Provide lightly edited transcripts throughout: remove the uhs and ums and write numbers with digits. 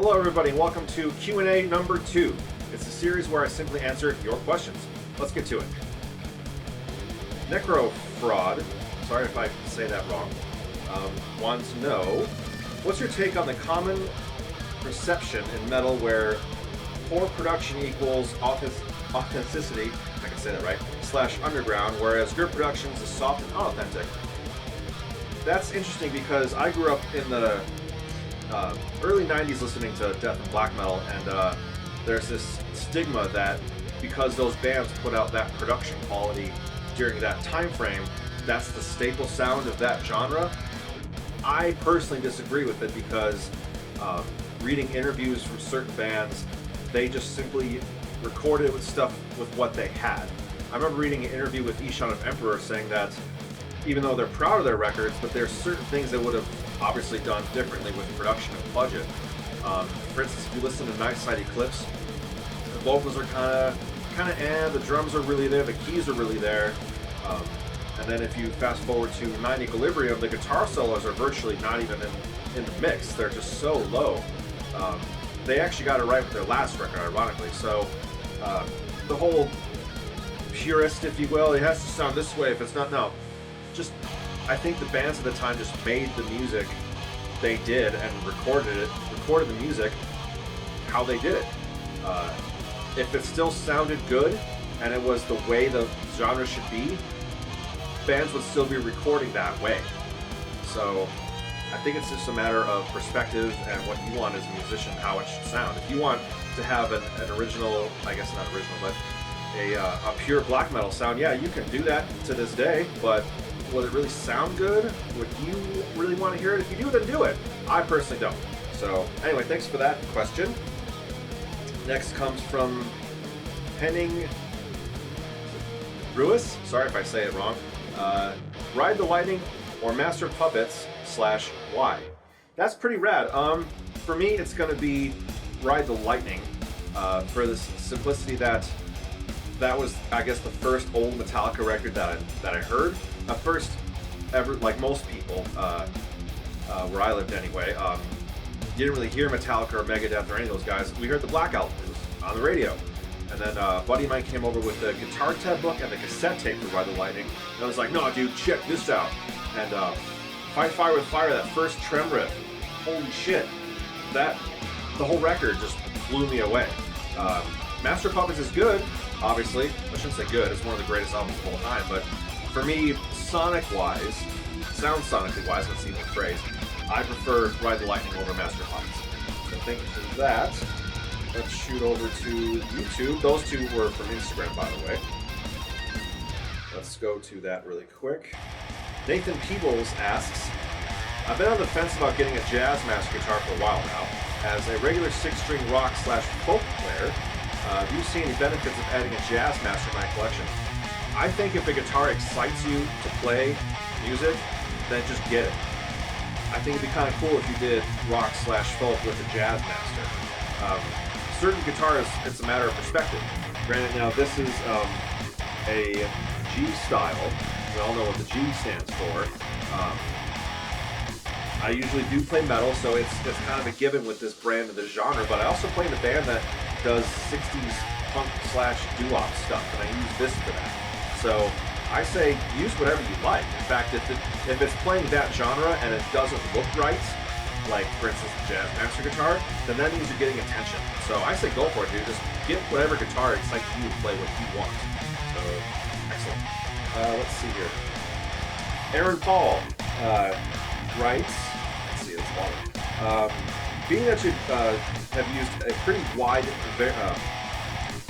Hello everybody, welcome to Q&A number 2. It's a series where I simply answer your questions. Let's get to it. Necrofraud, sorry if I say that wrong, wants to know, what's your take on the common perception in metal where poor production equals authenticity, I can say that right, / underground, whereas good productions is soft and unauthentic? That's interesting because I grew up in the early 90s listening to death and black metal, and there's this stigma that because those bands put out that production quality during that time frame, that's the staple sound of that genre. I personally disagree with it because reading interviews from certain bands, they just simply recorded with stuff with what they had. I remember reading an interview with Ishan of Emperor saying that even though they're proud of their records, but there's certain things they would have obviously done differently with production and budget. For instance, if you listen to Night Side Eclipse, the vocals are kind of the drums are really there, the keys are really there, and then if you fast forward to Nine Equilibrium, the guitar solos are virtually not even in the mix. They're just so low. They actually got it right with their last record, ironically. So the whole purist, if you will, it has to sound this way. If it's not, no. Just, I think the bands at the time just made the music they did and recorded the music how they did it. If it still sounded good and it was the way the genre should be, bands would still be recording that way. So I think it's just a matter of perspective and what you want as a musician, how it should sound. If you want to have an original, I guess not original, but a pure black metal sound, yeah, you can do that to this day, but will it really sound good? Would you really want to hear it? If you do, then do it. I personally don't. So anyway, thanks for that question. Next comes from Henning Ruiz. Sorry if I say it wrong. Ride the Lightning or Master of Puppets / why? That's pretty rad. For me, it's going to be Ride the Lightning for the simplicity that was, I guess, the first old Metallica record that I heard. First ever, like most people, where I lived anyway, didn't really hear Metallica or Megadeth or any of those guys. We heard the Black Album. It was on the radio. And then a buddy of mine came over with the guitar tab book and the cassette tape for Ride the Lightning. And I was like, no, dude, check this out. And Fight Fire with Fire, that first trem riff, holy shit. The whole record just blew me away. Master of Puppets is good, obviously. I shouldn't say good, it's one of the greatest albums of all time, but for me, sonically wise, let's see the phrase, I prefer Ride the Lightning over Master of Puppets. So thank you for that. Let's shoot over to YouTube. Those two were from Instagram, by the way. Let's go to that really quick. Nathan Peebles asks, I've been on the fence about getting a Jazz Master guitar for a while now. As a regular 6-string rock / folk player, do you see any benefits of adding a Jazz Master in my collection? I think if a guitar excites you to play music, then just get it. I think it'd be kind of cool if you did rock / folk with a Jazz Master. Certain guitars, it's a matter of perspective. Granted, now this is a G style. We all know what the G stands for. I usually do play metal, so it's kind of a given with this brand of the genre, but I also play in a band that does 60s punk / doo-wop stuff, and I use this for that. So I say use whatever you like. In fact, if it's playing that genre and it doesn't look right, like for instance the Jazz Master guitar, then that means you're getting attention. So I say go for it, dude. Just get whatever guitar excites you to play what you want. So excellent. Let's see here. Aaron Paul writes, let's see, it's long. Being that you have used a pretty wide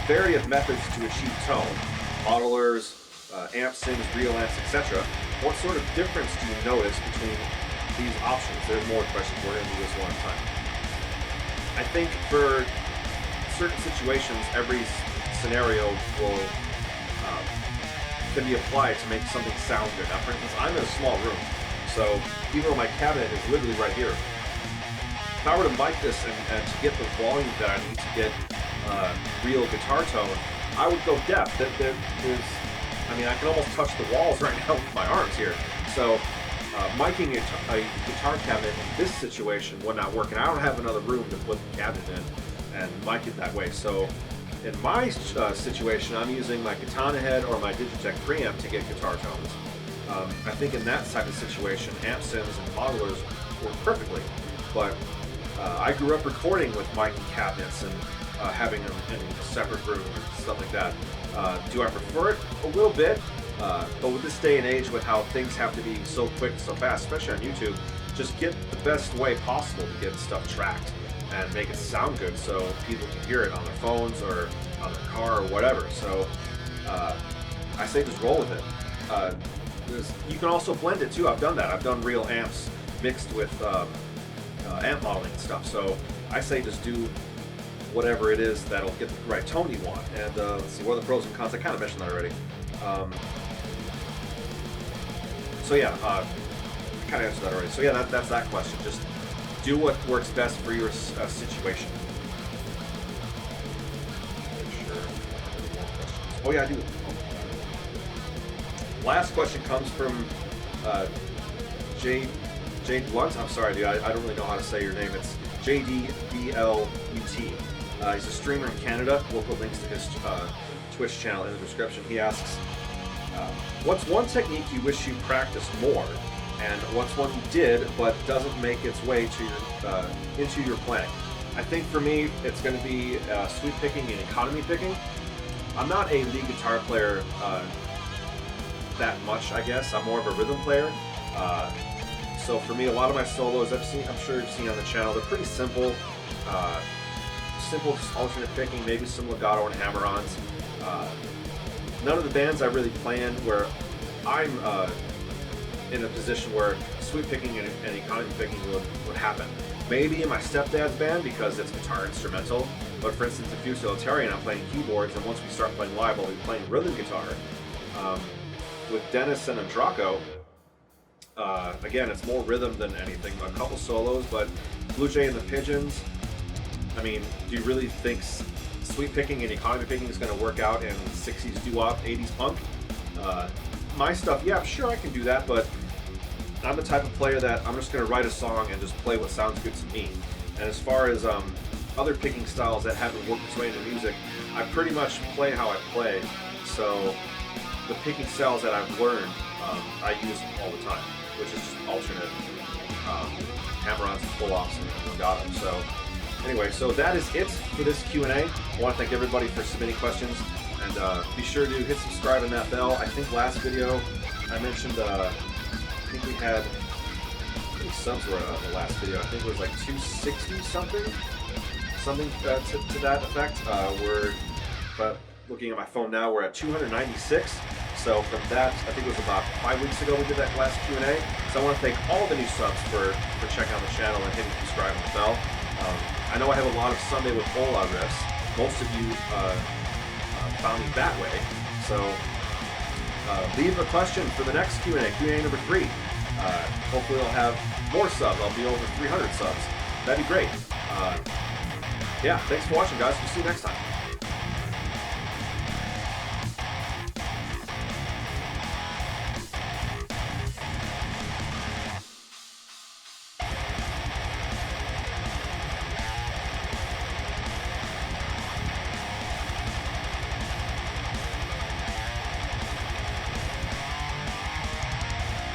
variety of methods to achieve tone, modelers, amp sims, real amps, etc., what sort of difference do you notice between these options? There's more questions. We're going to do this one at a time. I think for certain situations, every scenario can be applied to make something sound good. Now, for instance, I'm in a small room, so even though my cabinet is literally right here, if I were to mic this and to get the volume that I need to get real guitar tone, I would go deaf. I can almost touch the walls right now with my arms here. So miking a guitar cabinet in this situation would not work, and I don't have another room to put the cabinet in and mic it that way. So in my situation, I'm using my Katana head or my Digitech preamp to get guitar tones. I think in that type of situation, amp sims and modelers work perfectly, but I grew up recording with miking cabinets and having them in a separate room and stuff like that. Do I prefer it? A little bit, but with this day and age, with how things have to be so quick, so fast, especially on YouTube, just get the best way possible to get stuff tracked and make it sound good so people can hear it on their phones or on their car or whatever. So I say just roll with it. You can also blend it too. I've done that. I've done real amps mixed with amp modeling and stuff. So I say just do whatever it is that'll get the right tone you want. And let's see, what are the pros and cons? I kind of mentioned that already. So yeah, I kind of answered that already. So yeah, that's that question. Just do what works best for your situation. Sure. Oh yeah, I do. Last question comes from Jade Blunt. I'm sorry, dude. I don't really know how to say your name. It's JDBLUT. He's a streamer in Canada. We'll put links to his Twitch channel in the description. He asks, what's one technique you wish you practiced more? And what's one you did but doesn't make its way to your into your playing? I think for me, it's going to be sweep picking and economy picking. I'm not a lead guitar player that much, I guess. I'm more of a rhythm player. So for me, a lot of my solos I'm sure you've seen on the channel, they're pretty simple. Simple just alternate picking, maybe some legato and hammer-ons. None of the bands I really play in where I'm in a position where sweep picking and economy picking would happen. Maybe in my stepdad's band because it's guitar instrumental, but for instance, if Futilitarian, I'm playing keyboards, and once we start playing live, I'll be playing rhythm guitar. With Dennis and Andraco, again, it's more rhythm than anything. A couple solos, but Blue Jay and the Pigeons, I mean, do you really think sweep picking and economy picking is going to work out in 60s doo-wop, 80s punk? My stuff, yeah, sure I can do that, but I'm the type of player that I'm just going to write a song and just play what sounds good to me. And as far as other picking styles that haven't worked its way into music, I pretty much play how I play. So the picking styles that I've learned, I use all the time, which is just alternate hammer-ons, pull-offs, and legato. So anyway, so that is it for this Q&A. I want to thank everybody for submitting questions, and be sure to hit subscribe and that bell. I think last video I mentioned, I think we had, how many subs were on the last video? I think it was like 260 something to that effect. We're looking at my phone now, we're at 296. So from that, I think it was about 5 weeks ago we did that last Q&A. So I want to thank all the new subs for checking out the channel and hitting subscribe and the bell. I know I have a lot of Sunday with Ola riffs. Most of you found me that way. So leave a question for the next Q&A, Q&A number 3. Hopefully I'll have more subs. I'll be over 300 subs. That'd be great. Yeah, thanks for watching, guys. We'll see you next time.